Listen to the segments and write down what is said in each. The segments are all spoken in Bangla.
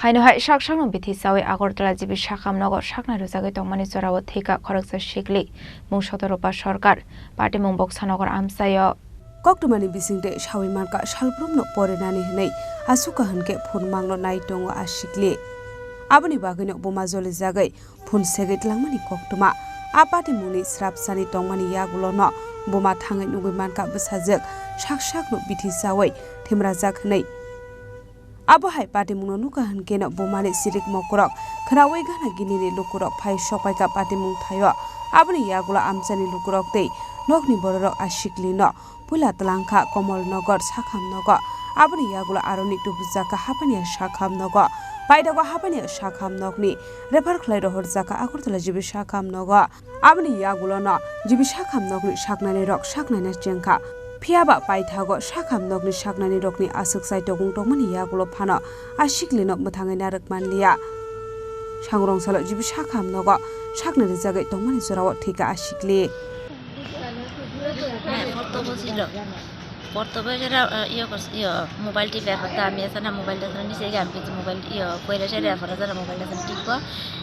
হাইনহাই সাকসাং বিথি সাওয়ে আগরতলা জিবি সাকামনগর সাকনা রোজাগে তংমানি জরাও থেকা খরকসা শিখলি মুং সদরপা সরকার পার্টি মুং বক্সানগর আমসায় কক্টমানি বিসিংদে সাওই মার্কা সালব্রমनो পরেনানি হनै আসুকা हनके फुन मांगनो नाइटंग आशिकले आबनि बागैनो बोमा जलि जागै फुन सेगैत लांमानि कक्टमा आपाति मुनि स्राबसानि तंमानि यागुलनो बोमा थाङै नुगै मानका बसाजक साकसाकनो बिथि सावै थेमरा जाखनै आबहाय पार्टी मुंनो नुका हनकेनो बोमानि सिरिक मकरक खरावै गाना गिनिनि लुकुरक फाइ सपायका पार्टी मुं थायो आबनि यागुला आमचानि लुकुरक तै नगनि बररक आशिकलिनो पुला तलांखा कमलनगर साखामनगर आबनि यागुला आरनिक दुबुजाका हापानिया साखामनगर बायदागो हापानिया साखामनगनि रेफार खलाय रहर जाका आगरतला जिबि साखामनगर आबनि यागुलानो जिबि साखामनगनि साकनानि रक साकनानि जेंखा फियाबा पाइथागो साखामनगनि साकनानि रकनि आसुक साइटगुं तंमानि यागुलो फानो आशिकलिनो मोथाङै नारक मानलिया सांग्रंसालो जिबि साखामनगर साकनानि जागै तंमानि जराव ठिका आशिकलि Portobo era mobile TV erfata আমি আসলে মোবাইল দেখে নিচে গিয়ে আমি কিছু মোবাইল কইরা সেটা এরপরে যারা মোবাইল আছে টিপব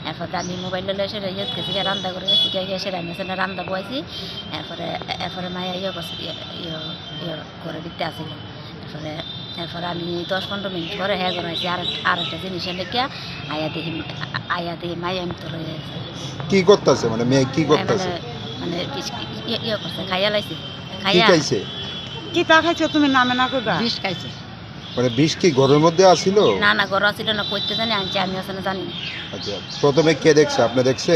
এরপরে আমি মোবাইল ললে সেটা গেছি রান্না করে গেছি গিয়ে সেটা আমি আসলে রান্না বইছি এরপরে মায়া করছে করে দিতে আসিল এরপরে আমি 10-15 মিনিট পরে হ্যাঁ করাইছি আর একটা জিনিস লেগে আয়া দেখি মায়া আমি তো রয়ে গেছে কি করতেছে মানে মেয়ে কি করতেছে মানে করছে খাইয়া লাইছে কি খাইছে কি তা খাইছো তুমি নামে না কইবা বিষ খাইছে মানে বিষ কি ঘরের মধ্যে আছিল না ঘর আছিল না কইতে জানি আনছি আমি আসলে জানি না আচ্ছা প্রথমে কে দেখছে আপনি দেখছে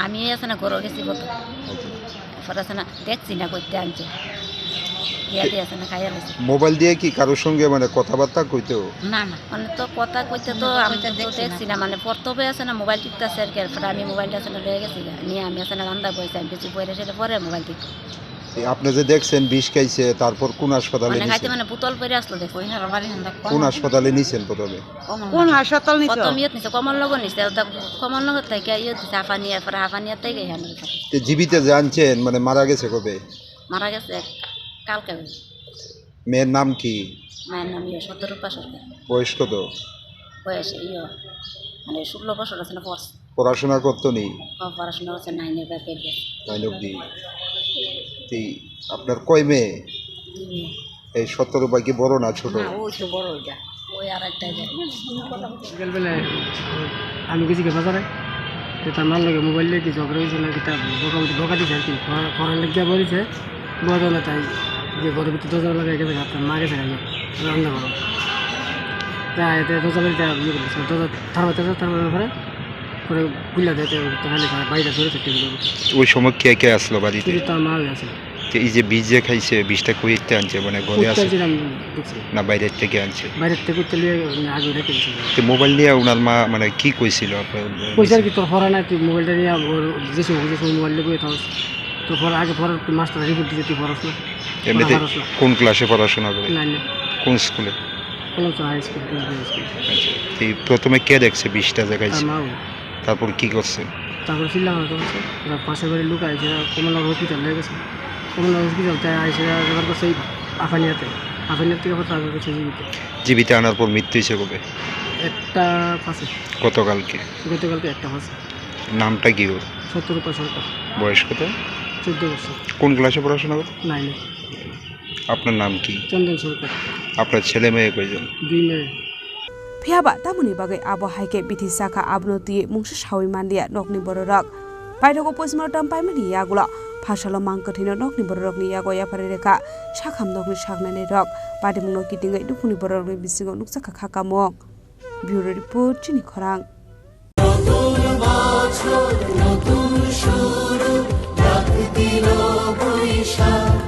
আমি আসলে ঘর গেছি কত এরপরে আসলে দেখছি না কইতে আনছে ইয়াতে আসলে খাইয়া লাইছে মোবাইল দিয়ে কি কারোর সঙ্গে মানে কথাবার্তা কইতো না মানে তো কথা কইতে তো আমি তো দেখছি না মানে প্রথমে আছে না মোবাইল টিপতেছে আর কি এরপরে আমি মোবাইলটা আসলে লয়ে গেছি নিয়ে আমি আসলে রান্না বইছি আমি কিছু বইরে সেটা পরে মোবাইল টিপ আপনি যে দেখছেন বিষ খাইছে তারপর কোন হাসপাতালে মানে নিছেন খাইতে মানে বোতল পরে আসলো দেখো কোন হাসপাতালে নিছেন প্রথমে কোন হাসপাতাল নিছো প্রথম নিছে কমলনগর নিছে কমলনগর থেকে দিছে হাফানিয়া পরে হাফানিয়া থেকে এখানে জীবিত জানছেন মানে মারা গেছে কবে মারা গেছে কালকে মেয়ের নাম কি মায়ের নাম সদরপা সরকার বয়স কত বয়স মানে 16 বছর আছে না পড়াশোনা করতো নি পড়াশোনা হচ্ছে 9 এর ব্যাপারে 9 অবধি আপনার কয় মেয়ে এই 17 বাকি বড় না ছোট ওই তো বড় ওইটা ওই আর একটা বেলা আমি গেছি বাজারে তো তার মার লাগে মোবাইল দিয়ে ঝগড়া হয়েছিল কিতা বকা দিছে আর কি পড়ার লেগে বলেছে বোঝা না তাই যে ঘরের ভিতরে দরজা লাগাই গেছে আপনার মা গেছে খাইয়ে রান্না করো তাই এতে দরজা লাগিয়ে ইয়ে করেছে দরজা থারবার পরে পরে খুলে দেয় তাহলে বাইরে ধরে থাকতে গেল ওই সময় কে কে আসলো বাড়িতে তার মা আছে এই যে বীজ যে খাইছে বীজটা কইতে আনছে মানে ঘরে আছে না বাইরের থেকে আনছে বাইরের থেকে চলে আগে রেখে দিয়েছিল তো মোবাইল নিয়ে ওনার মা মানে কি কইছিল পয়সার কি তোর হরা না তুই মোবাইলটা নিয়ে যেসব মোবাইল লেগে থাকস তো আগে পড়ার মাস্টার রিপোর্ট দিতে তুই পড়াস না এমনিতে কোন ক্লাসে পড়াশোনা করে কোন স্কুলে হাই স্কুল এই প্রথমে কে দেখছে বীজটা দেখাইছে মা তারপর কি করছে তারপর চিল্লা করছে পাশের বাড়ির লোক আইসে কমলনগর হসপিটাল লেগে গেছে কমলনগর হসপিটাল তাই আইসে এবার করছে এই আফানিয়ার থেকে তারপর করছে জীবিত আনার পর মৃত্যু হয়েছে কবে একটা পাশে গতকালকে একটা পাশে নামটা কি ওর 70 সরকার বয়স কত 14 বছর কোন ক্লাসে পড়াশোনা করে 9 আপনার নাম কি চন্দন সরকার আপনার ছেলে মেয়ে কয়জন 2 মেয়ে फियाबा तामुनि बागै आबो हाइके बिथि साखा आबनति मुंस सावै मानलिया नकनि बररक बायदगो पोस्टमार्टम टामपाइमानि यागुला फासालो मांकथिनो नकनि बररकनि यागो याफारे रेखा साखाम नकनि सागनानि रक बादि मुंनो किटिङै दुखुनि बररकनि बिसिङो नुकसाखा खाकामक ब्युरो रिपोर्ट चिनि खरां নতুন বছর নতুন শুরু ডাক দিল বৈশাখ